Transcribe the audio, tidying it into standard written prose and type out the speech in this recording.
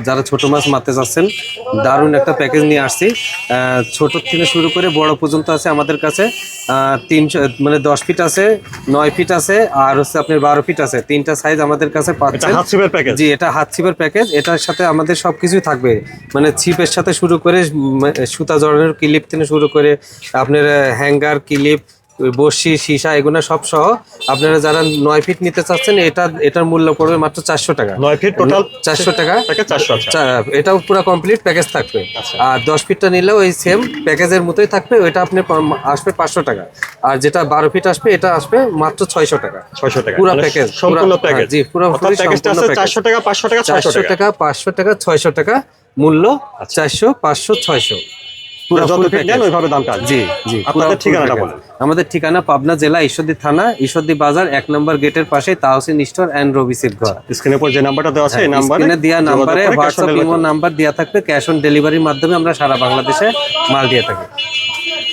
যারা ছোট মাছ মারতে চাচ্ছেন দারুণ একটা প্যাকেজ নিয়ে আসছি। ছোট থেকে শুরু করে বড় পর্যন্ত আছে আমাদের কাছে। 10 ফিট আছে, 9 ফিট আছে, আর হচ্ছে আপনার 12 ফিট আছে। 3টা সাইজ আমাদের কাছে পাচ্ছেন। জি, এটা হাত ছিপের প্যাকেজ। এটার সাথে আমাদের সবকিছুই থাকবে, মানে ছিপের সাথে শুরু করে সুতা জড়ানোর ক্লিপ থেকে শুরু করে আপনার হ্যাঙ্গার, ক্লিপ, বড়শি, সীসা, এগুলো সব সহ আপনারা যারা 9 ফিট নিতে চাচ্ছেন এটার মূল্য পড়বে মাত্র 400 টাকা। 9 ফিট টোটাল 400 টাকা। 400। এটাও পুরো কমপ্লিট প্যাকেজ থাকবে। আর 10 ফিটটা নিলেও ওই সেম প্যাকেজের মতোই থাকবে। ওইটা আপনি আসবে 500 টাকা। আর যেটা 12 ফিট আসবে এটা আসবে মাত্র 600 টাকা। 600 টাকা পুরো প্যাকেজ, সম্পূর্ণ প্যাকেজ। জি, পুরো প্যাকেজটা আছে 400 টাকা, 500 টাকা, 400 টাকা, 500 টাকা, 600 টাকা মূল্য। 400, 500, 600 পুরো যত ফিট নেন ওইভাবে দামটা। জি জি। আপনাদের ঠিকানাটা বলেন। আমাদের ঠিকানা পাবনা জেলা ঈশ্বরদী থানা, ঈশ্বরদী বাজার 1 নম্বর গেটের পাশে তাহসিন স্টোর এন্ড রবিসির ঘর। স্ক্রিনের উপর যে নাম্বারটা দেওয়া আছে এই নাম্বারে দেওয়া নাম্বারে হোয়াটসঅ্যাপ ইমো নাম্বার দেওয়া থাকবে। ক্যাশ অন ডেলিভারির মাধ্যমে আমরা সারা বাংলাদেশে মাল দিয়ে থাকি।